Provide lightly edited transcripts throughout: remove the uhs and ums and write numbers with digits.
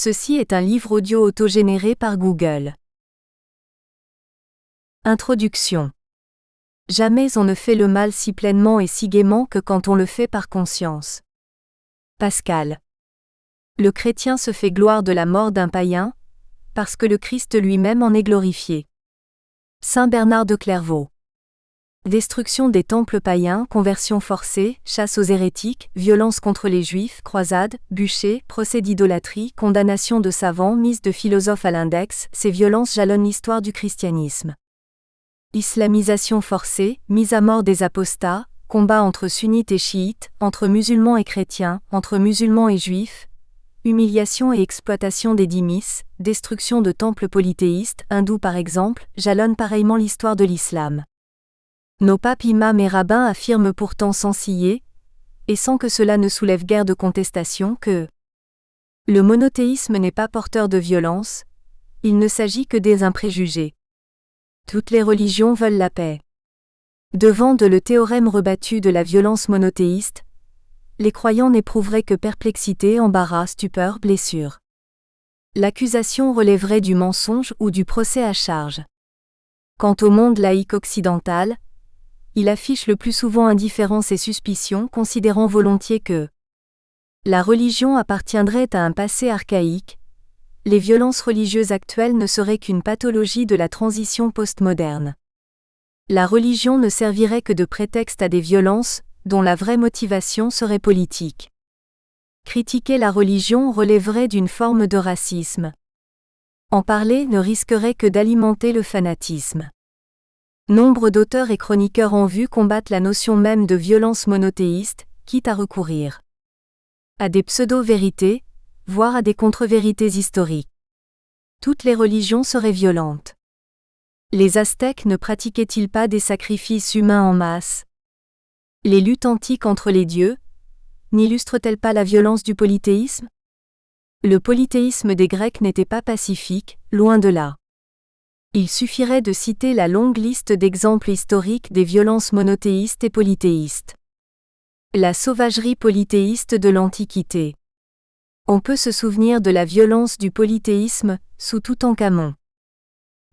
Ceci est un livre audio autogénéré par Google. Introduction. Jamais on ne fait le mal si pleinement et si gaiement que quand on le fait par conscience. Pascal. Le chrétien se fait gloire de la mort d'un païen, parce que le Christ lui-même en est glorifié. Saint Bernard de Clairvaux. Destruction des temples païens, conversion forcée, chasse aux hérétiques, violence contre les juifs, croisades, bûchers, procès d'idolâtrie, condamnation de savants, mise de philosophes à l'index, ces violences jalonnent l'histoire du christianisme. Islamisation forcée, mise à mort des apostats, combat entre sunnites et chiites, entre musulmans et chrétiens, entre musulmans et juifs, humiliation et exploitation des dhimmis, destruction de temples polythéistes, hindous par exemple, jalonnent pareillement l'histoire de l'islam. Nos papes, imams et rabbins affirment pourtant sans ciller, et sans que cela ne soulève guère de contestation, que le monothéisme n'est pas porteur de violence, il ne s'agit que des impréjugés. Toutes les religions veulent la paix. Devant le théorème rebattu de la violence monothéiste, les croyants n'éprouveraient que perplexité, embarras, stupeur, blessure. L'accusation relèverait du mensonge ou du procès à charge. Quant au monde laïque occidental, il affiche le plus souvent indifférence et suspicion, considérant volontiers que la religion appartiendrait à un passé archaïque, les violences religieuses actuelles ne seraient qu'une pathologie de la transition postmoderne. La religion ne servirait que de prétexte à des violences, dont la vraie motivation serait politique. Critiquer la religion relèverait d'une forme de racisme. En parler ne risquerait que d'alimenter le fanatisme. Nombre d'auteurs et chroniqueurs en vue combattent la notion même de violence monothéiste, quitte à recourir à des pseudo-vérités, voire à des contre-vérités historiques. Toutes les religions seraient violentes. Les Aztèques ne pratiquaient-ils pas des sacrifices humains en masse? Les luttes antiques entre les dieux n'illustrent-elles pas la violence du polythéisme? Le polythéisme des Grecs n'était pas pacifique, loin de là. Il suffirait de citer la longue liste d'exemples historiques des violences monothéistes et polythéistes. La sauvagerie polythéiste de l'Antiquité. On peut se souvenir de la violence du polythéisme, sous Toutankhamon.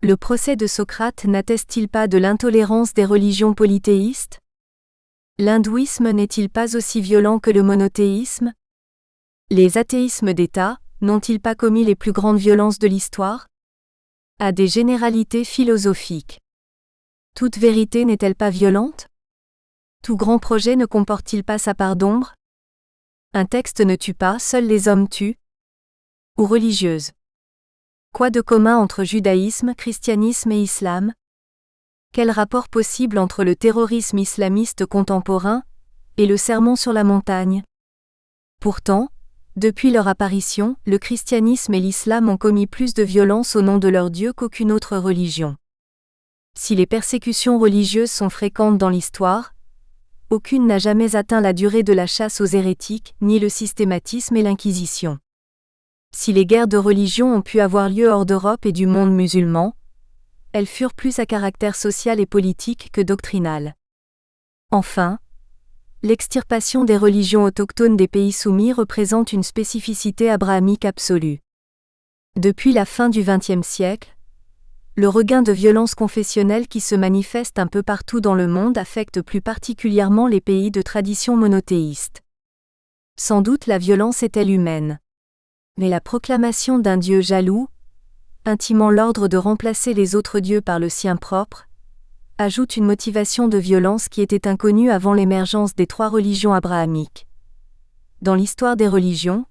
Le procès de Socrate n'atteste-t-il pas de l'intolérance des religions polythéistes? L'hindouisme n'est-il pas aussi violent que le monothéisme? Les athéismes d'État n'ont-ils pas commis les plus grandes violences de l'histoire? À des généralités philosophiques. Toute vérité n'est-elle pas violente? Tout grand projet ne comporte-t-il pas sa part d'ombre? Un texte ne tue pas, seuls les hommes tuent? Ou religieuse? Quoi de commun entre judaïsme, christianisme et islam? Quel rapport possible entre le terrorisme islamiste contemporain et le sermon sur la montagne? Pourtant, depuis leur apparition, le christianisme et l'islam ont commis plus de violence au nom de leur Dieu qu'aucune autre religion. Si les persécutions religieuses sont fréquentes dans l'histoire, aucune n'a jamais atteint la durée de la chasse aux hérétiques, ni le systématisme et l'inquisition. Si les guerres de religion ont pu avoir lieu hors d'Europe et du monde musulman, elles furent plus à caractère social et politique que doctrinal. Enfin, l'extirpation des religions autochtones des pays soumis représente une spécificité abrahamique absolue. Depuis la fin du XXe siècle, le regain de violence confessionnelle qui se manifeste un peu partout dans le monde affecte plus particulièrement les pays de tradition monothéiste. Sans doute la violence est-elle humaine. Mais la proclamation d'un Dieu jaloux, intimant l'ordre de remplacer les autres dieux par le sien propre, ajoute une motivation de violence qui était inconnue avant l'émergence des trois religions abrahamiques. Dans l'histoire des religions,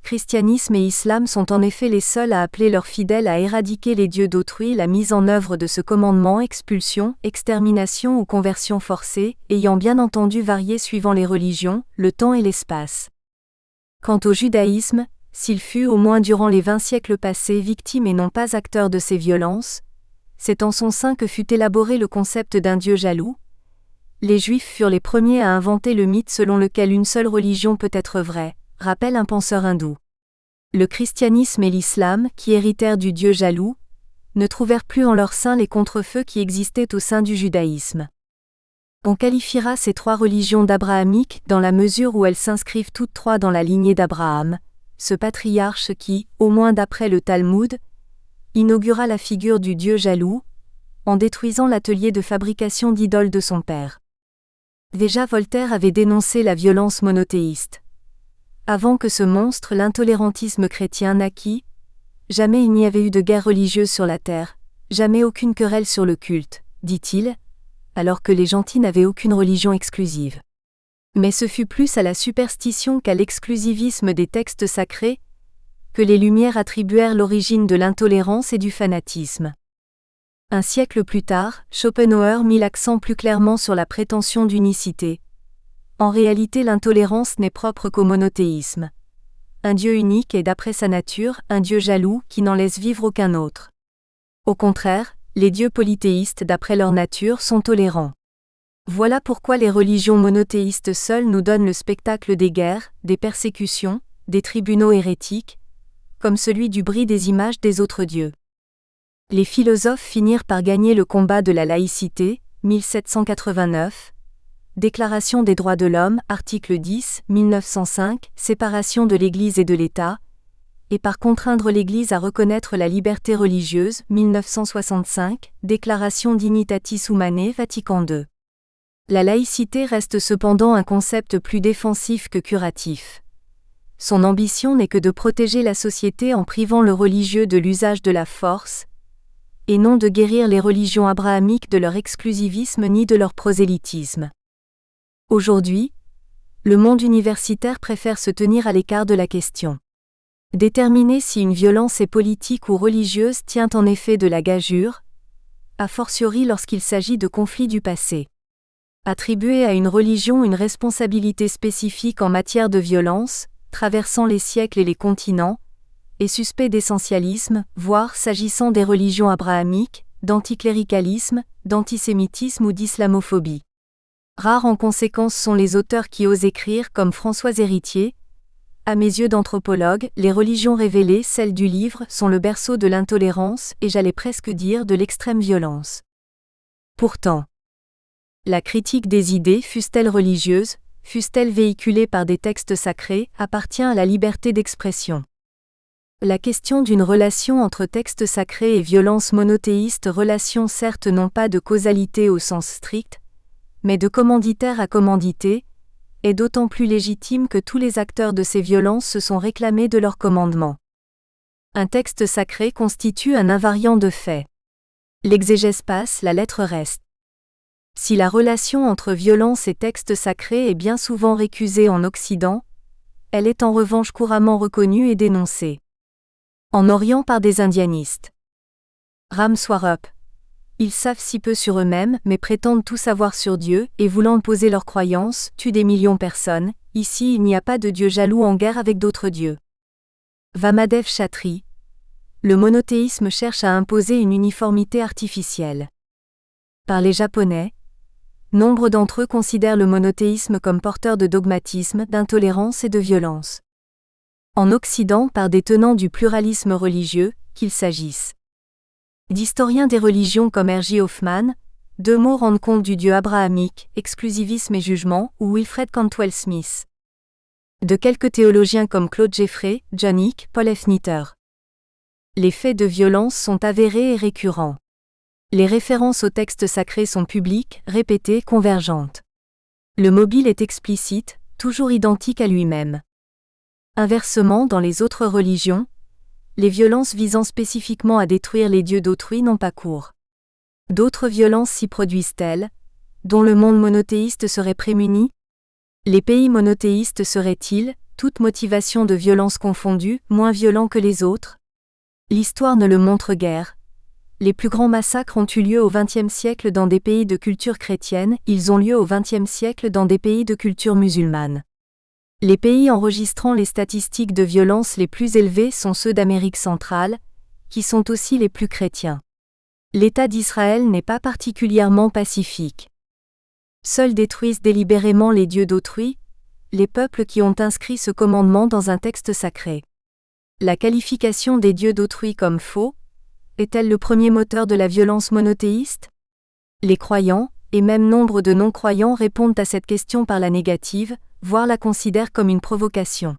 christianisme et islam sont en effet les seuls à appeler leurs fidèles à éradiquer les dieux d'autrui. La mise en œuvre de ce commandement, expulsion, extermination ou conversion forcée, ayant bien entendu varié suivant les religions, le temps et l'espace. Quant au judaïsme, s'il fut au moins durant les 20 siècles passés victime et non pas acteur de ces violences, c'est en son sein que fut élaboré le concept d'un Dieu jaloux. Les Juifs furent les premiers à inventer le mythe selon lequel une seule religion peut être vraie, rappelle un penseur hindou. Le christianisme et l'islam, qui héritèrent du Dieu jaloux, ne trouvèrent plus en leur sein les contrefeux qui existaient au sein du judaïsme. On qualifiera ces trois religions d'abrahamiques dans la mesure où elles s'inscrivent toutes trois dans la lignée d'Abraham, ce patriarche qui, au moins d'après le Talmud, inaugura la figure du dieu jaloux, en détruisant l'atelier de fabrication d'idoles de son père. Déjà Voltaire avait dénoncé la violence monothéiste. Avant que ce monstre, l'intolérantisme chrétien, naquît, jamais il n'y avait eu de guerre religieuse sur la terre, jamais aucune querelle sur le culte, dit-il, alors que les gentils n'avaient aucune religion exclusive. Mais ce fut plus à la superstition qu'à l'exclusivisme des textes sacrés que les Lumières attribuèrent l'origine de l'intolérance et du fanatisme. Un siècle plus tard, Schopenhauer mit l'accent plus clairement sur la prétention d'unicité. En réalité, l'intolérance n'est propre qu'au monothéisme. Un Dieu unique est d'après sa nature un Dieu jaloux qui n'en laisse vivre aucun autre. Au contraire, les dieux polythéistes d'après leur nature sont tolérants. Voilà pourquoi les religions monothéistes seules nous donnent le spectacle des guerres, des persécutions, des tribunaux hérétiques, comme celui du bris des images des autres dieux. Les philosophes finirent par gagner le combat de la laïcité, 1789, Déclaration des droits de l'homme, article 10, 1905, séparation de l'Église et de l'État, et par contraindre l'Église à reconnaître la liberté religieuse, 1965, Déclaration Dignitatis Humanae, Vatican II. La laïcité reste cependant un concept plus défensif que curatif. Son ambition n'est que de protéger la société en privant le religieux de l'usage de la force, et non de guérir les religions abrahamiques de leur exclusivisme ni de leur prosélytisme. Aujourd'hui, le monde universitaire préfère se tenir à l'écart de la question. Déterminer si une violence est politique ou religieuse tient en effet de la gageure, a fortiori lorsqu'il s'agit de conflits du passé. Attribuer à une religion une responsabilité spécifique en matière de violence, traversant les siècles et les continents, est suspect d'essentialisme, voire s'agissant des religions abrahamiques, d'anticléricalisme, d'antisémitisme ou d'islamophobie. Rares en conséquence sont les auteurs qui osent écrire comme François Héritier. À mes yeux d'anthropologue, les religions révélées, celles du livre, sont le berceau de l'intolérance et j'allais presque dire de l'extrême violence. Pourtant, la critique des idées, fussent-elles religieuses, fussent-elles véhiculées par des textes sacrés, appartient à la liberté d'expression. La question d'une relation entre textes sacrés et violence monothéiste, relation certes non pas de causalité au sens strict, mais de commanditaire à commandité, est d'autant plus légitime que tous les acteurs de ces violences se sont réclamés de leur commandement. Un texte sacré constitue un invariant de fait. L'exégèse passe, la lettre reste. Si la relation entre violence et texte sacré est bien souvent récusée en Occident, elle est en revanche couramment reconnue et dénoncée. En Orient par des indianistes. Ram Swarup. Ils savent si peu sur eux-mêmes, mais prétendent tout savoir sur Dieu, et voulant imposer leurs croyances, tuent des millions de personnes. Ici, il n'y a pas de Dieu jaloux en guerre avec d'autres dieux. Vamadev Chatri. Le monothéisme cherche à imposer une uniformité artificielle. Par les Japonais, nombre d'entre eux considèrent le monothéisme comme porteur de dogmatisme, d'intolérance et de violence. En Occident, par des tenants du pluralisme religieux, qu'il s'agisse d'historiens des religions comme R.J. Hoffman, deux mots rendent compte du Dieu abrahamique, exclusivisme et jugement, ou Wilfred Cantwell Smith. De quelques théologiens comme Claude Jeffrey, John Hick, Paul F. Knitter. Les faits de violence sont avérés et récurrents. Les références aux textes sacrés sont publiques, répétées, convergentes. Le mobile est explicite, toujours identique à lui-même. Inversement, dans les autres religions, les violences visant spécifiquement à détruire les dieux d'autrui n'ont pas cours. D'autres violences s'y produisent-elles, dont le monde monothéiste serait prémuni? Les pays monothéistes seraient-ils, toute motivation de violence confondue, moins violents que les autres? L'histoire ne le montre guère. Les plus grands massacres ont eu lieu au XXe siècle dans des pays de culture chrétienne, ils ont lieu au XXe siècle dans des pays de culture musulmane. Les pays enregistrant les statistiques de violence les plus élevées sont ceux d'Amérique centrale, qui sont aussi les plus chrétiens. L'État d'Israël n'est pas particulièrement pacifique. Seuls détruisent délibérément les dieux d'autrui, les peuples qui ont inscrit ce commandement dans un texte sacré. La qualification des dieux d'autrui comme faux, est-elle le premier moteur de la violence monothéiste? Les croyants, et même nombre de non-croyants répondent à cette question par la négative, voire la considèrent comme une provocation.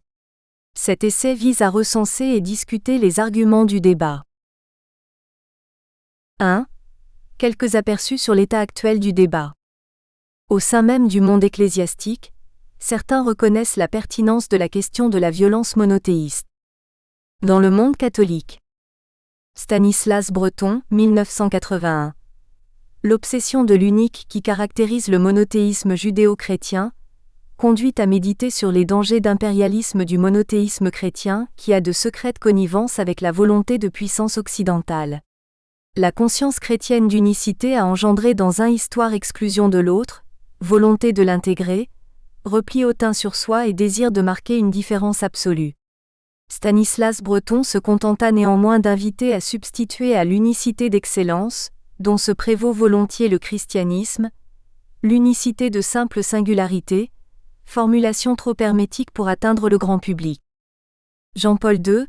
Cet essai vise à recenser et discuter les arguments du débat. 1. Quelques aperçus sur l'état actuel du débat. Au sein même du monde ecclésiastique, certains reconnaissent la pertinence de la question de la violence monothéiste. Dans le monde catholique. Stanislas Breton, 1981. L'obsession de l'unique qui caractérise le monothéisme judéo-chrétien conduit à méditer sur les dangers d'impérialisme du monothéisme chrétien qui a de secrètes connivences avec la volonté de puissance occidentale. La conscience chrétienne d'unicité a engendré dans un histoire exclusion de l'autre, volonté de l'intégrer, repli hautain sur soi et désir de marquer une différence absolue. Stanislas Breton se contenta néanmoins d'inviter à substituer à l'unicité d'excellence, dont se prévaut volontiers le christianisme, l'unicité de simple singularité, formulation trop hermétique pour atteindre le grand public. Jean-Paul II,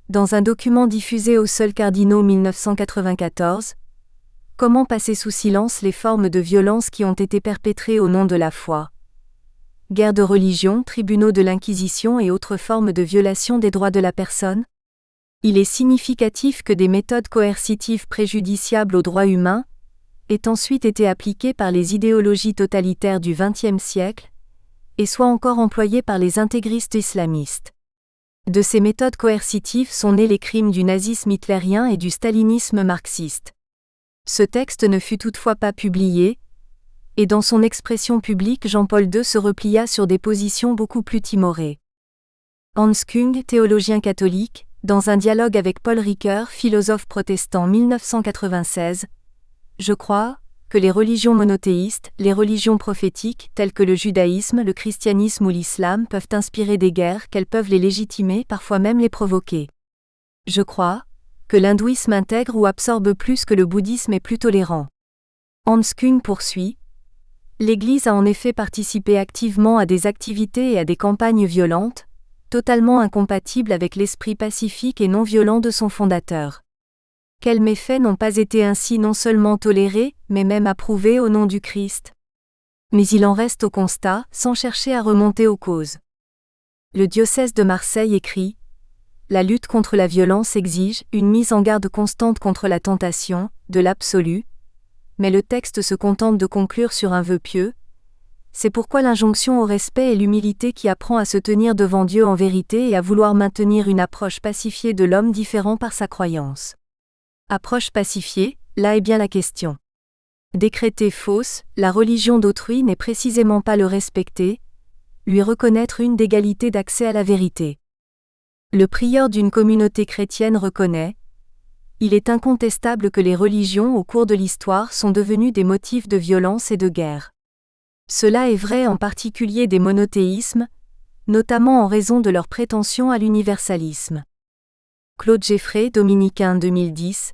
dans un document diffusé aux seuls cardinaux 1994, comment passer sous silence les formes de violence qui ont été perpétrées au nom de la foi. Guerre de religion, tribunaux de l'Inquisition et autres formes de violation des droits de la personne. Il est significatif que des méthodes coercitives préjudiciables aux droits humains aient ensuite été appliquées par les idéologies totalitaires du XXe siècle et soient encore employées par les intégristes islamistes. De ces méthodes coercitives sont nés les crimes du nazisme hitlérien et du stalinisme marxiste. Ce texte ne fut toutefois pas publié, et dans son expression publique Jean-Paul II se replia sur des positions beaucoup plus timorées. Hans Küng, théologien catholique, dans un dialogue avec Paul Ricoeur, philosophe protestant 1996, « Je crois que les religions monothéistes, les religions prophétiques, telles que le judaïsme, le christianisme ou l'islam peuvent inspirer des guerres, qu'elles peuvent les légitimer, parfois même les provoquer. Je crois que l'hindouisme intègre ou absorbe plus que le bouddhisme est plus tolérant. » Hans Küng poursuit. L'Église a en effet participé activement à des activités et à des campagnes violentes, totalement incompatibles avec l'esprit pacifique et non violent de son fondateur. Quels méfaits n'ont pas été ainsi non seulement tolérés, mais même approuvés au nom du Christ? Mais il en reste au constat, sans chercher à remonter aux causes. Le diocèse de Marseille écrit : La lutte contre la violence exige une mise en garde constante contre la tentation, de l'absolu, mais le texte se contente de conclure sur un vœu pieux. C'est pourquoi l'injonction au respect et l'humilité qui apprend à se tenir devant Dieu en vérité et à vouloir maintenir une approche pacifiée de l'homme différent par sa croyance. Approche pacifiée, là est bien la question. Décréter fausse, la religion d'autrui n'est précisément pas le respecter, lui reconnaître une d'égalité d'accès à la vérité. Le prieur d'une communauté chrétienne reconnaît: il est incontestable que les religions au cours de l'histoire sont devenues des motifs de violence et de guerre. Cela est vrai en particulier des monothéismes, notamment en raison de leur prétention à l'universalisme. Claude Geffray, dominicain 2010.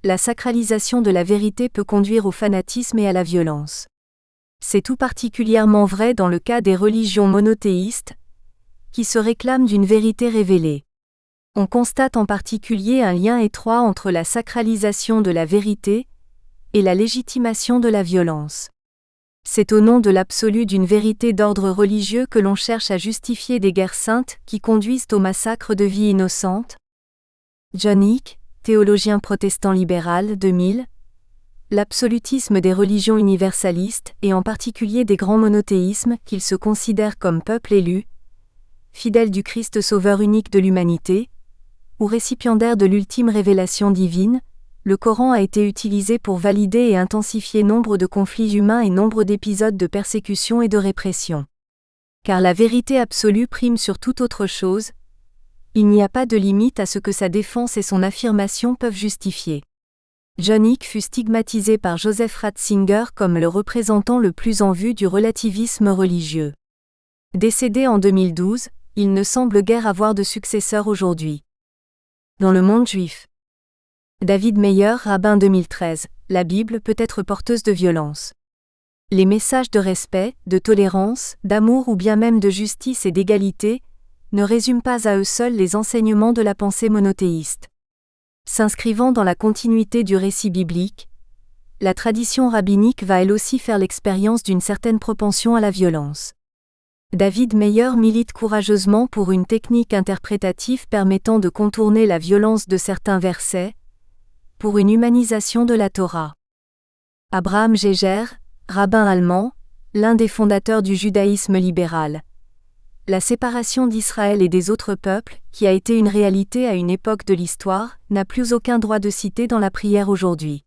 La sacralisation de la vérité peut conduire au fanatisme et à la violence. C'est tout particulièrement vrai dans le cas des religions monothéistes, qui se réclament d'une vérité révélée. On constate en particulier un lien étroit entre la sacralisation de la vérité et la légitimation de la violence. C'est au nom de l'absolu d'une vérité d'ordre religieux que l'on cherche à justifier des guerres saintes qui conduisent au massacre de vies innocentes. John Hick, théologien protestant libéral 2000. L'absolutisme des religions universalistes, et en particulier des grands monothéismes qu'ils se considèrent comme peuple élu, fidèle du Christ sauveur unique de l'humanité, ou récipiendaire de l'ultime révélation divine, le Coran a été utilisé pour valider et intensifier nombre de conflits humains et nombre d'épisodes de persécution et de répression. Car la vérité absolue prime sur toute autre chose, il n'y a pas de limite à ce que sa défense et son affirmation peuvent justifier. John Hick fut stigmatisé par Joseph Ratzinger comme le représentant le plus en vue du relativisme religieux. Décédé en 2012, il ne semble guère avoir de successeur aujourd'hui. Dans le monde juif. David Meyer, rabbin 2013, la Bible peut être porteuse de violence. Les messages de respect, de tolérance, d'amour ou bien même de justice et d'égalité ne résument pas à eux seuls les enseignements de la pensée monothéiste. S'inscrivant dans la continuité du récit biblique, la tradition rabbinique va elle aussi faire l'expérience d'une certaine propension à la violence. David Meyer milite courageusement pour une technique interprétative permettant de contourner la violence de certains versets, pour une humanisation de la Torah. Abraham Geiger, rabbin allemand, l'un des fondateurs du judaïsme libéral. La séparation d'Israël et des autres peuples, qui a été une réalité à une époque de l'histoire, n'a plus aucun droit de cité dans la prière aujourd'hui.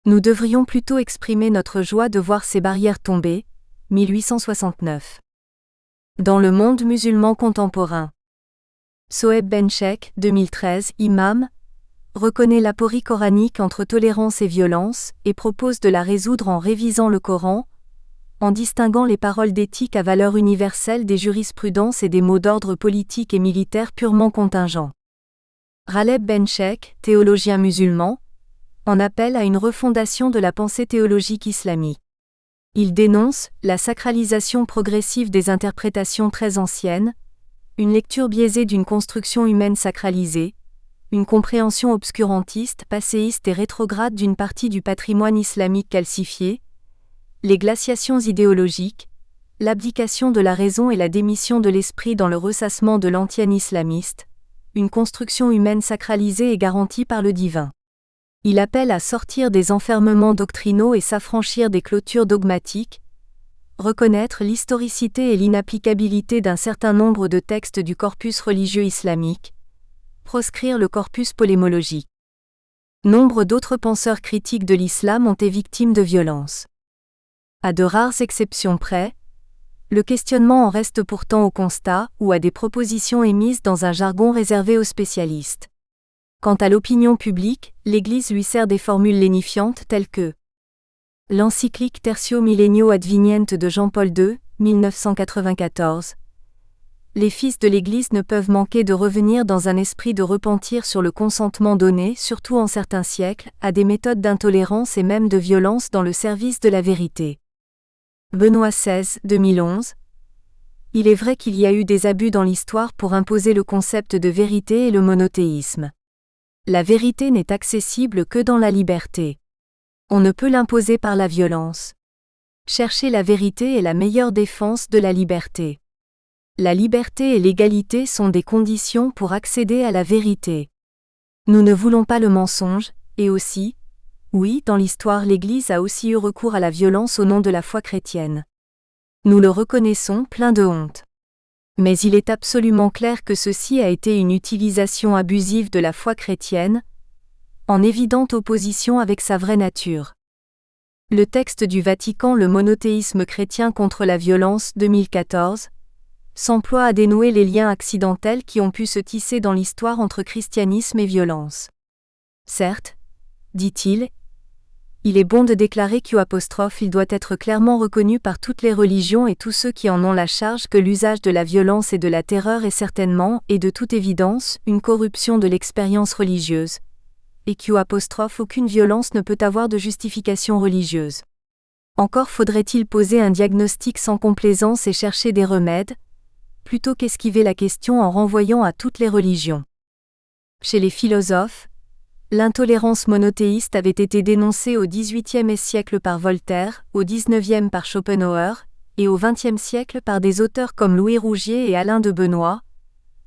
Nous devrions plutôt exprimer notre joie de voir ces barrières tomber. 1869. Dans le monde musulman contemporain. Sohaib Benchek, 2013, imam, reconnaît l'aporie coranique entre tolérance et violence, et propose de la résoudre en révisant le Coran, en distinguant les paroles d'éthique à valeur universelle des jurisprudences et des mots d'ordre politique et militaire purement contingents. Ghaleb Benchek, théologien musulman, en appelle à une refondation de la pensée théologique islamique. Il dénonce la sacralisation progressive des interprétations très anciennes, une lecture biaisée d'une construction humaine sacralisée, une compréhension obscurantiste, passéiste et rétrograde d'une partie du patrimoine islamique calcifié, les glaciations idéologiques, l'abdication de la raison et la démission de l'esprit dans le ressassement de l'antienne islamiste, une construction humaine sacralisée et garantie par le divin. Il appelle à sortir des enfermements doctrinaux et s'affranchir des clôtures dogmatiques, reconnaître l'historicité et l'inapplicabilité d'un certain nombre de textes du corpus religieux islamique, proscrire le corpus polémologique. Nombre d'autres penseurs critiques de l'islam ont été victimes de violences. À de rares exceptions près, le questionnement en reste pourtant au constat ou à des propositions émises dans un jargon réservé aux spécialistes. Quant à l'opinion publique, l'Église lui sert des formules lénifiantes telles que l'encyclique Tertio Millennio Adveniente de Jean-Paul II, 1994. Les fils de l'Église ne peuvent manquer de revenir dans un esprit de repentir sur le consentement donné, surtout en certains siècles, à des méthodes d'intolérance et même de violence dans le service de la vérité. Benoît XVI, 2011. Il est vrai qu'il y a eu des abus dans l'histoire pour imposer le concept de vérité et le monothéisme. La vérité n'est accessible que dans la liberté. On ne peut l'imposer par la violence. Chercher la vérité est la meilleure défense de la liberté. La liberté et l'égalité sont des conditions pour accéder à la vérité. Nous ne voulons pas le mensonge, et aussi, oui, dans l'histoire l'Église a aussi eu recours à la violence au nom de la foi chrétienne. Nous le reconnaissons plein de honte. Mais il est absolument clair que ceci a été une utilisation abusive de la foi chrétienne, en évidente opposition avec sa vraie nature. Le texte du Vatican Le monothéisme chrétien contre la violence 2014 s'emploie à dénouer les liens accidentels qui ont pu se tisser dans l'histoire entre christianisme et violence. Certes, dit-il, il est bon de déclarer qu'il doit être clairement reconnu par toutes les religions et tous ceux qui en ont la charge que l'usage de la violence et de la terreur est certainement, et de toute évidence, une corruption de l'expérience religieuse, et qu'aucune violence ne peut avoir de justification religieuse. Encore faudrait-il poser un diagnostic sans complaisance et chercher des remèdes, plutôt qu'esquiver la question en renvoyant à toutes les religions. Chez les philosophes, l'intolérance monothéiste avait été dénoncée au XVIIIe siècle par Voltaire, au XIXe par Schopenhauer, et au XXe siècle par des auteurs comme Louis Rougier et Alain de Benoît,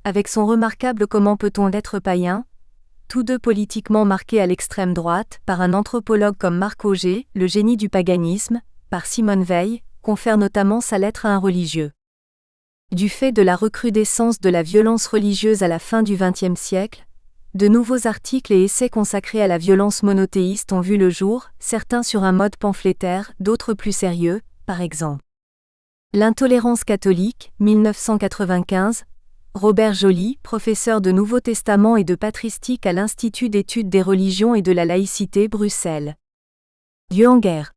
avec son remarquable Comment peut-on être païen, tous deux politiquement marqués à l'extrême droite, par un anthropologue comme Marc Auger, Le génie du paganisme, par Simone Weil, confère notamment sa lettre à un religieux. Du fait de la recrudescence de la violence religieuse à la fin du XXe siècle, de nouveaux articles et essais consacrés à la violence monothéiste ont vu le jour, certains sur un mode pamphlétaire, d'autres plus sérieux, par exemple. L'intolérance catholique, 1995, Robert Joly, professeur de Nouveau Testament et de patristique à l'Institut d'études des religions et de la laïcité, Bruxelles. Dieu en guerre.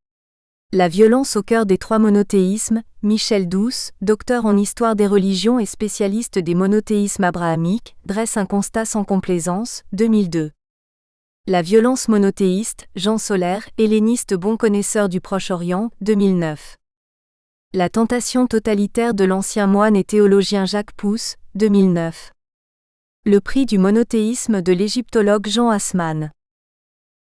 La violence au cœur des trois monothéismes, Michel Douce, docteur en histoire des religions et spécialiste des monothéismes abrahamiques, dresse un constat sans complaisance, 2002. La violence monothéiste, Jean Solaire, helléniste bon connaisseur du Proche-Orient, 2009. La tentation totalitaire de l'ancien moine et théologien Jacques Pousse, 2009. Le prix du monothéisme de l'égyptologue Jean Assmann.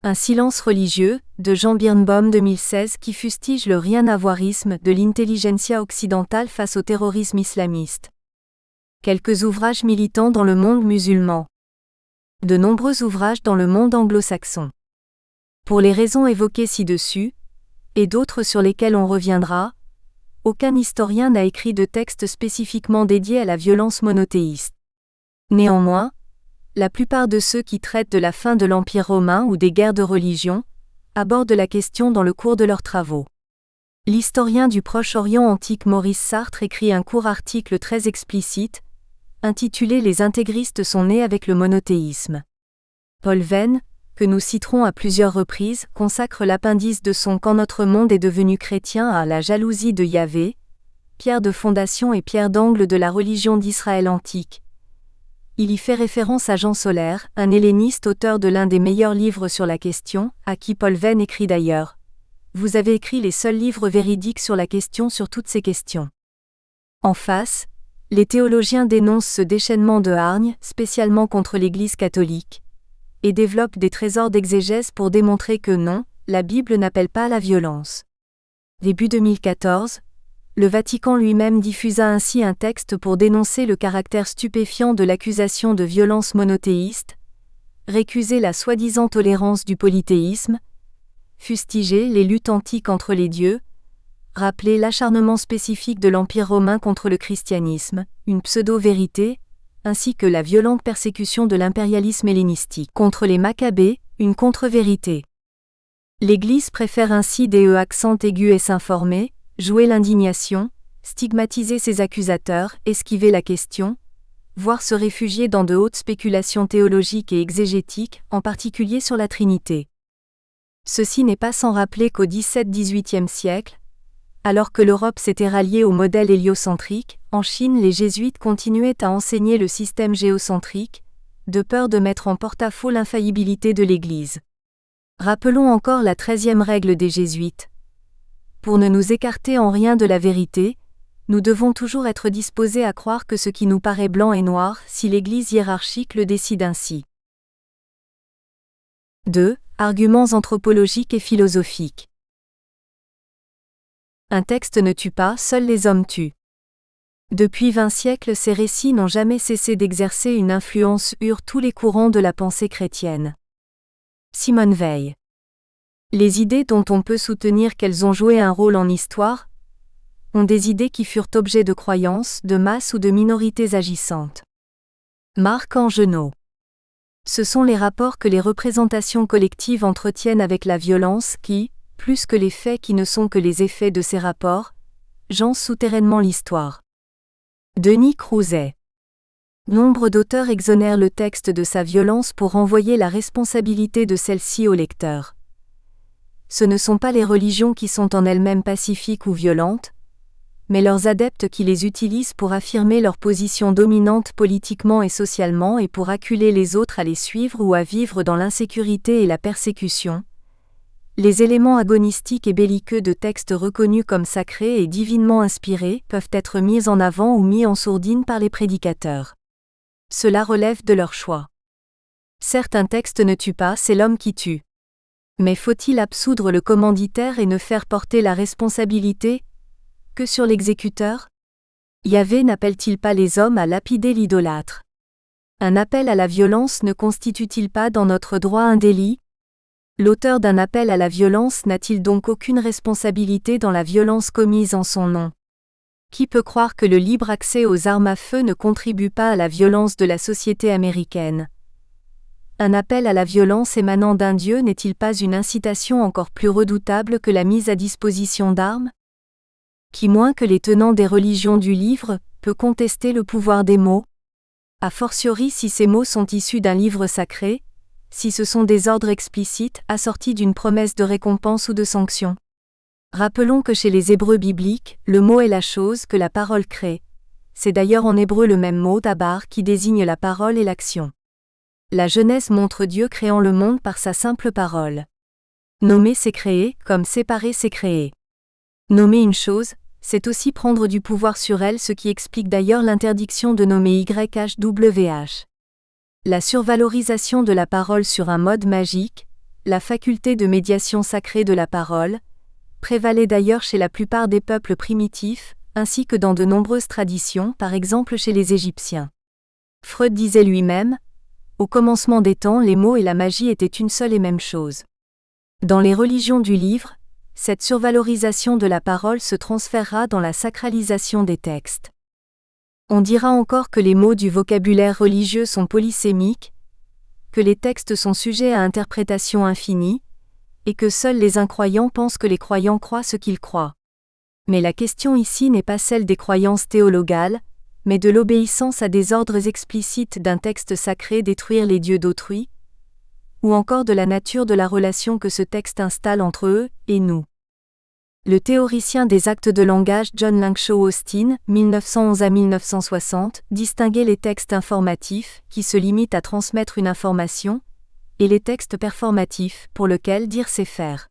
Un silence religieux, de Jean Birnbaum 2016 qui fustige le rien-à-voirisme de l'intelligentsia occidentale face au terrorisme islamiste. Quelques ouvrages militants dans le monde musulman. De nombreux ouvrages dans le monde anglo-saxon. Pour les raisons évoquées ci-dessus, et d'autres sur lesquelles on reviendra, aucun historien n'a écrit de texte spécifiquement dédié à la violence monothéiste. Néanmoins, la plupart de ceux qui traitent de la fin de l'Empire romain ou des guerres de religion abordent la question dans le cours de leurs travaux. L'historien du Proche-Orient antique Maurice Sartre écrit un court article très explicite, intitulé « Les intégristes sont nés avec le monothéisme ». Paul Venn, que nous citerons à plusieurs reprises, consacre l'appendice de son « Quand notre monde est devenu chrétien » à la jalousie de Yahvé, pierre de fondation et pierre d'angle de la religion d'Israël antique. Il y fait référence à Jean Solaire, un helléniste auteur de l'un des meilleurs livres sur la question, à qui Paul Venn écrit d'ailleurs « Vous avez écrit les seuls livres véridiques sur la question sur toutes ces questions ». En face, les théologiens dénoncent ce déchaînement de hargne, spécialement contre l'Église catholique, et développent des trésors d'exégèse pour démontrer que non, la Bible n'appelle pas à la violence. Début 2014, le Vatican lui-même diffusa ainsi un texte pour dénoncer le caractère stupéfiant de l'accusation de violence monothéiste, récuser la soi-disant tolérance du polythéisme, fustiger les luttes antiques entre les dieux, rappeler l'acharnement spécifique de l'Empire romain contre le christianisme, une pseudo-vérité, ainsi que la violente persécution de l'impérialisme hellénistique contre les Maccabées, une contre-vérité. L'Église préfère ainsi des accents aigus et s'informer, jouer l'indignation, stigmatiser ses accusateurs, esquiver la question, voire se réfugier dans de hautes spéculations théologiques et exégétiques, en particulier sur la Trinité. Ceci n'est pas sans rappeler qu'au XVIIe-XVIIIe siècle, alors que l'Europe s'était ralliée au modèle héliocentrique, en Chine les jésuites continuaient à enseigner le système géocentrique, de peur de mettre en porte-à-faux l'infaillibilité de l'Église. Rappelons encore la 13e règle des jésuites. Pour ne nous écarter en rien de la vérité, nous devons toujours être disposés à croire que ce qui nous paraît blanc est noir si l'Église hiérarchique le décide ainsi. 2. Arguments anthropologiques et philosophiques. Un texte ne tue pas, seuls les hommes tuent. Depuis 20 siècles, ces récits n'ont jamais cessé d'exercer une influence sur tous les courants de la pensée chrétienne. Simone Weil. Les idées dont on peut soutenir qu'elles ont joué un rôle en histoire ont des idées qui furent objets de croyances, de masse ou de minorités agissantes. Marc Angenot. Ce sont les rapports que les représentations collectives entretiennent avec la violence qui, plus que les faits qui ne sont que les effets de ces rapports, jancent souterrainement l'histoire. Denis Crouzet. Nombre d'auteurs exonèrent le texte de sa violence pour renvoyer la responsabilité de celle-ci au lecteur. Ce ne sont pas les religions qui sont en elles-mêmes pacifiques ou violentes, mais leurs adeptes qui les utilisent pour affirmer leur position dominante politiquement et socialement et pour acculer les autres à les suivre ou à vivre dans l'insécurité et la persécution. Les éléments agonistiques et belliqueux de textes reconnus comme sacrés et divinement inspirés peuvent être mis en avant ou mis en sourdine par les prédicateurs. Cela relève de leur choix. Certes, un texte ne tue pas, c'est l'homme qui tue. Mais faut-il absoudre le commanditaire et ne faire porter la responsabilité que sur l'exécuteur? Yahvé n'appelle-t-il pas les hommes à lapider l'idolâtre? Un appel à la violence ne constitue-t-il pas dans notre droit un délit? L'auteur d'un appel à la violence n'a-t-il donc aucune responsabilité dans la violence commise en son nom? Qui peut croire que le libre accès aux armes à feu ne contribue pas à la violence de la société américaine? Un appel à la violence émanant d'un Dieu n'est-il pas une incitation encore plus redoutable que la mise à disposition d'armes? Qui moins que les tenants des religions du livre, peut contester le pouvoir des mots? A fortiori si ces mots sont issus d'un livre sacré, si ce sont des ordres explicites assortis d'une promesse de récompense ou de sanction. Rappelons que chez les Hébreux bibliques, le mot est la chose que la parole crée. C'est d'ailleurs en hébreu le même mot dabar qui désigne la parole et l'action. La Genèse montre Dieu créant le monde par sa simple parole. Nommer c'est créer, comme séparer c'est créer. Nommer une chose, c'est aussi prendre du pouvoir sur elle, ce qui explique d'ailleurs l'interdiction de nommer YHWH. La survalorisation de la parole sur un mode magique, la faculté de médiation sacrée de la parole, prévalait d'ailleurs chez la plupart des peuples primitifs, ainsi que dans de nombreuses traditions, par exemple chez les Égyptiens. Freud disait lui-même, « Au commencement des temps, les mots et la magie étaient une seule et même chose. » Dans les religions du livre, cette survalorisation de la parole se transférera dans la sacralisation des textes. On dira encore que les mots du vocabulaire religieux sont polysémiques, que les textes sont sujets à interprétation infinie, et que seuls les incroyants pensent que les croyants croient ce qu'ils croient. Mais la question ici n'est pas celle des croyances théologales, mais de l'obéissance à des ordres explicites d'un texte sacré détruire les dieux d'autrui, ou encore de la nature de la relation que ce texte installe entre eux et nous. Le théoricien des actes de langage John Langshaw Austin, 1911 à 1960, distinguait les textes informatifs, qui se limitent à transmettre une information, et les textes performatifs, pour lesquels dire c'est faire.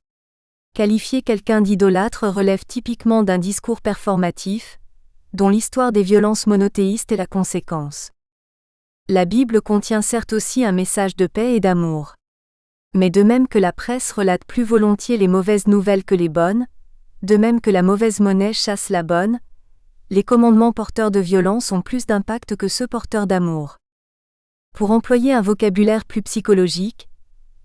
Qualifier quelqu'un d'idolâtre relève typiquement d'un discours performatif, dont l'histoire des violences monothéistes est la conséquence. La Bible contient certes aussi un message de paix et d'amour. Mais de même que la presse relate plus volontiers les mauvaises nouvelles que les bonnes, de même que la mauvaise monnaie chasse la bonne, les commandements porteurs de violence ont plus d'impact que ceux porteurs d'amour. Pour employer un vocabulaire plus psychologique,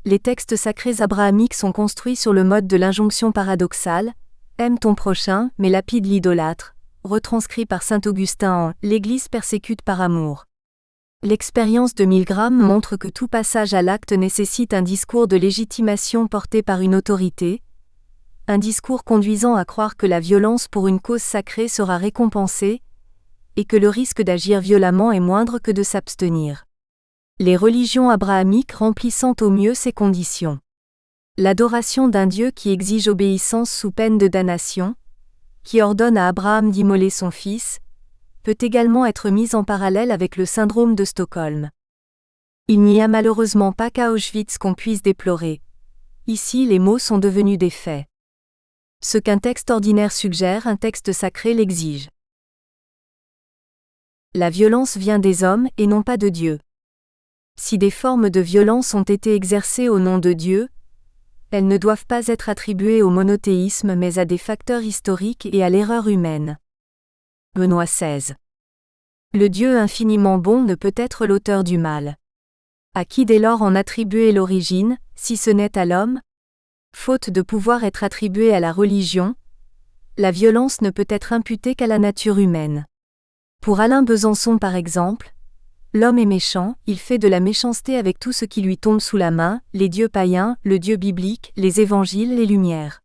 les textes sacrés abrahamiques sont construits sur le mode de l'injonction paradoxale « Aime ton prochain, mais lapide l'idolâtre », retranscrit par saint Augustin en « L'Église persécute par amour ». L'expérience de Milgram montre que tout passage à l'acte nécessite un discours de légitimation porté par une autorité, un discours conduisant à croire que la violence pour une cause sacrée sera récompensée, et que le risque d'agir violemment est moindre que de s'abstenir. Les religions abrahamiques remplissant au mieux ces conditions. L'adoration d'un Dieu qui exige obéissance sous peine de damnation, qui ordonne à Abraham d'immoler son fils, peut également être mise en parallèle avec le syndrome de Stockholm. Il n'y a malheureusement pas qu'à Auschwitz qu'on puisse déplorer. Ici, les mots sont devenus des faits. Ce qu'un texte ordinaire suggère, un texte sacré l'exige. La violence vient des hommes et non pas de Dieu. Si des formes de violence ont été exercées au nom de Dieu, elles ne doivent pas être attribuées au monothéisme mais à des facteurs historiques et à l'erreur humaine. Benoît XVI. Le Dieu infiniment bon ne peut être l'auteur du mal. À qui dès lors en attribuer l'origine, si ce n'est à l'homme ? Faute de pouvoir être attribuée à la religion, la violence ne peut être imputée qu'à la nature humaine. Pour Alain Besançon par exemple, l'homme est méchant, il fait de la méchanceté avec tout ce qui lui tombe sous la main, les dieux païens, le Dieu biblique, les évangiles, les lumières.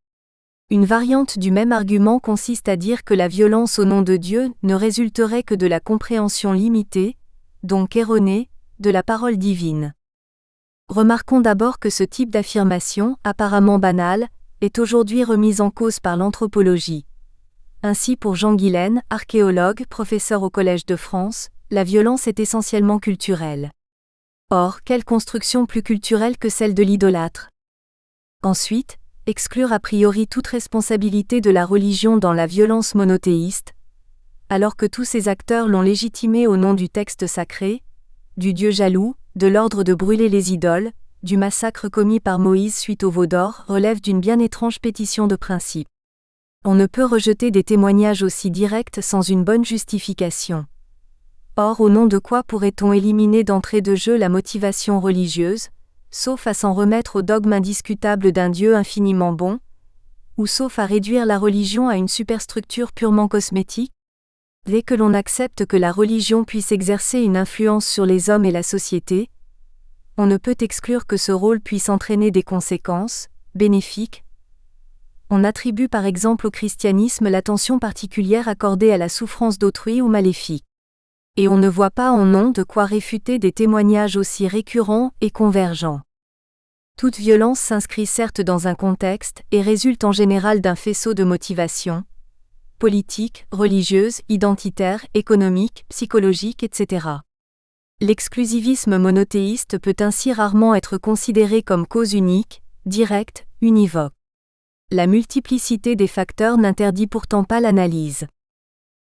Une variante du même argument consiste à dire que la violence au nom de Dieu ne résulterait que de la compréhension limitée, donc erronée, de la parole divine. Remarquons d'abord que ce type d'affirmation, apparemment banale, est aujourd'hui remise en cause par l'anthropologie. Ainsi pour Jean Guilaine, archéologue, professeur au Collège de France, la violence est essentiellement culturelle. Or, quelle construction plus culturelle que celle de l'idolâtre ? Ensuite, exclure a priori toute responsabilité de la religion dans la violence monothéiste, alors que tous ces acteurs l'ont légitimée au nom du texte sacré, du Dieu jaloux, de l'ordre de brûler les idoles, du massacre commis par Moïse suite au veau d'or, relève d'une bien étrange pétition de principe. On ne peut rejeter des témoignages aussi directs sans une bonne justification. Or, au nom de quoi pourrait-on éliminer d'entrée de jeu la motivation religieuse, sauf à s'en remettre au dogme indiscutable d'un Dieu infiniment bon, ou sauf à réduire la religion à une superstructure purement cosmétique ? Dès que l'on accepte que la religion puisse exercer une influence sur les hommes et la société, on ne peut exclure que ce rôle puisse entraîner des conséquences bénéfiques. On attribue par exemple au christianisme l'attention particulière accordée à la souffrance d'autrui ou maléfique. Et on ne voit pas en nom de quoi réfuter des témoignages aussi récurrents et convergents. Toute violence s'inscrit certes dans un contexte et résulte en général d'un faisceau de motivations politique, religieuse, identitaire, économique, psychologique, etc. L'exclusivisme monothéiste peut ainsi rarement être considéré comme cause unique, directe, univoque. La multiplicité des facteurs n'interdit pourtant pas l'analyse.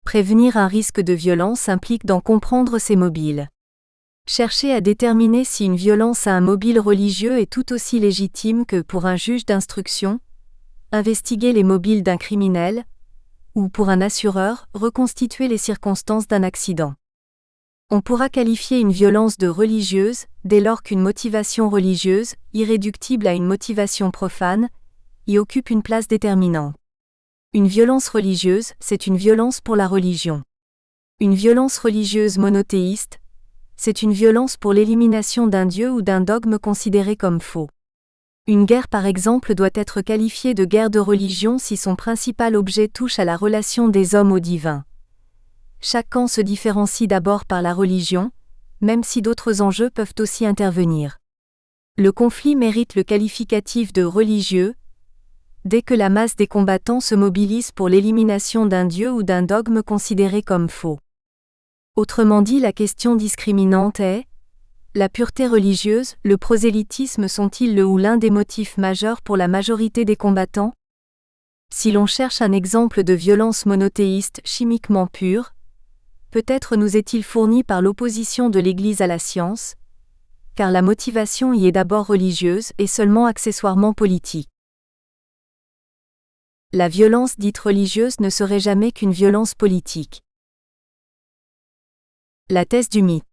Prévenir un risque de violence implique d'en comprendre ses mobiles. Chercher à déterminer si une violence à un mobile religieux est tout aussi légitime que pour un juge d'instruction, investiguer les mobiles d'un criminel, ou pour un assureur, reconstituer les circonstances d'un accident. On pourra qualifier une violence de religieuse, dès lors qu'une motivation religieuse, irréductible à une motivation profane, y occupe une place déterminante. Une violence religieuse, c'est une violence pour la religion. Une violence religieuse monothéiste, c'est une violence pour l'élimination d'un dieu ou d'un dogme considéré comme faux. Une guerre par exemple doit être qualifiée de guerre de religion si son principal objet touche à la relation des hommes au divin. Chaque camp se différencie d'abord par la religion, même si d'autres enjeux peuvent aussi intervenir. Le conflit mérite le qualificatif de religieux, dès que la masse des combattants se mobilise pour l'élimination d'un dieu ou d'un dogme considéré comme faux. Autrement dit, la question discriminante est: la pureté religieuse, le prosélytisme sont-ils le ou l'un des motifs majeurs pour la majorité des combattants? Si l'on cherche un exemple de violence monothéiste chimiquement pure, peut-être nous est-il fourni par l'opposition de l'Église à la science, car la motivation y est d'abord religieuse et seulement accessoirement politique. La violence dite religieuse ne serait jamais qu'une violence politique. La thèse du mythe.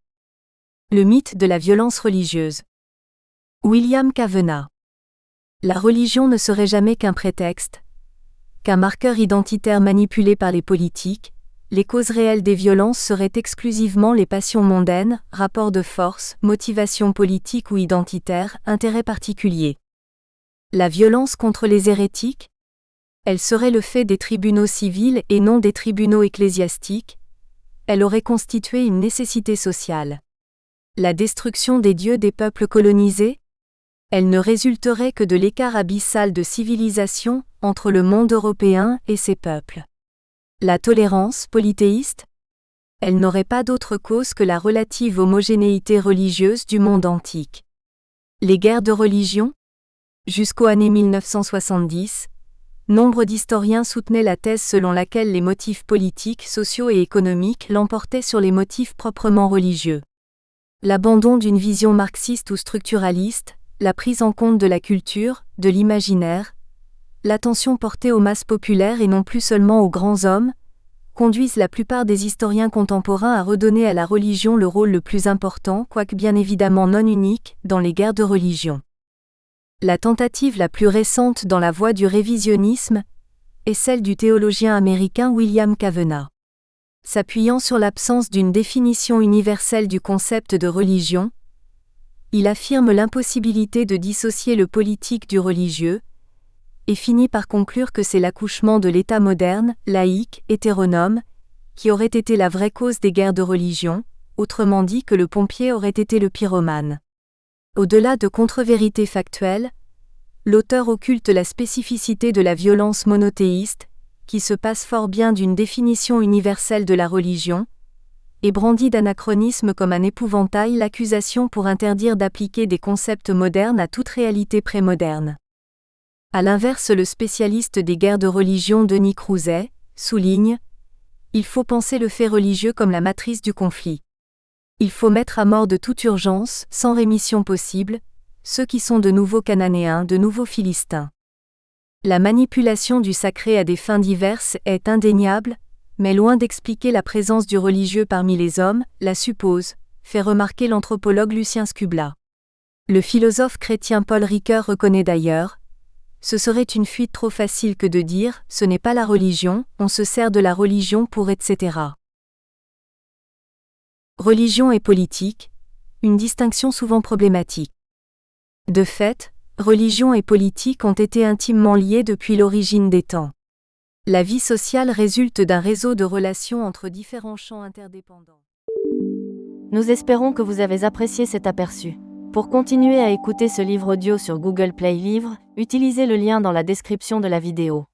Le mythe de la violence religieuse. William Cavenagh. La religion ne serait jamais qu'un prétexte, qu'un marqueur identitaire manipulé par les politiques. Les causes réelles des violences seraient exclusivement les passions mondaines, rapports de force, motivations politiques ou identitaires, intérêts particuliers. La violence contre les hérétiques? Elle serait le fait des tribunaux civils et non des tribunaux ecclésiastiques. Elle aurait constitué une nécessité sociale. La destruction des dieux des peuples colonisés? Elle ne résulterait que de l'écart abyssal de civilisation entre le monde européen et ses peuples. La tolérance polythéiste? Elle n'aurait pas d'autre cause que la relative homogénéité religieuse du monde antique. Les guerres de religion? Jusqu'aux années 1970, nombre d'historiens soutenaient la thèse selon laquelle les motifs politiques, sociaux et économiques l'emportaient sur les motifs proprement religieux. L'abandon d'une vision marxiste ou structuraliste, la prise en compte de la culture, de l'imaginaire, l'attention portée aux masses populaires et non plus seulement aux grands hommes, conduisent la plupart des historiens contemporains à redonner à la religion le rôle le plus important, quoique bien évidemment non unique, dans les guerres de religion. La tentative la plus récente dans la voie du révisionnisme est celle du théologien américain William Cavenagh. S'appuyant sur l'absence d'une définition universelle du concept de religion, il affirme l'impossibilité de dissocier le politique du religieux, et finit par conclure que c'est l'accouchement de l'État moderne, laïque, hétéronome, qui aurait été la vraie cause des guerres de religion, autrement dit que le pompier aurait été le pyromane. Au-delà de contre-vérités factuelles, l'auteur occulte la spécificité de la violence monothéiste, qui se passe fort bien d'une définition universelle de la religion, et brandit d'anachronisme comme un épouvantail l'accusation pour interdire d'appliquer des concepts modernes à toute réalité prémoderne. À l'inverse, le spécialiste des guerres de religion Denis Crouzet souligne: il faut penser le fait religieux comme la matrice du conflit. Il faut mettre à mort de toute urgence, sans rémission possible, ceux qui sont de nouveaux Cananéens, de nouveaux Philistins. La manipulation du sacré à des fins diverses est indéniable, mais loin d'expliquer la présence du religieux parmi les hommes, la suppose, fait remarquer l'anthropologue Lucien Scubla. Le philosophe chrétien Paul Ricoeur reconnaît d'ailleurs: ce serait une fuite trop facile que de dire, ce n'est pas la religion, on se sert de la religion pour etc. Religion et politique, une distinction souvent problématique. De fait, religion et politique ont été intimement liées depuis l'origine des temps. La vie sociale résulte d'un réseau de relations entre différents champs interdépendants. Nous espérons que vous avez apprécié cet aperçu. Pour continuer à écouter ce livre audio sur Google Play Livres, utilisez le lien dans la description de la vidéo.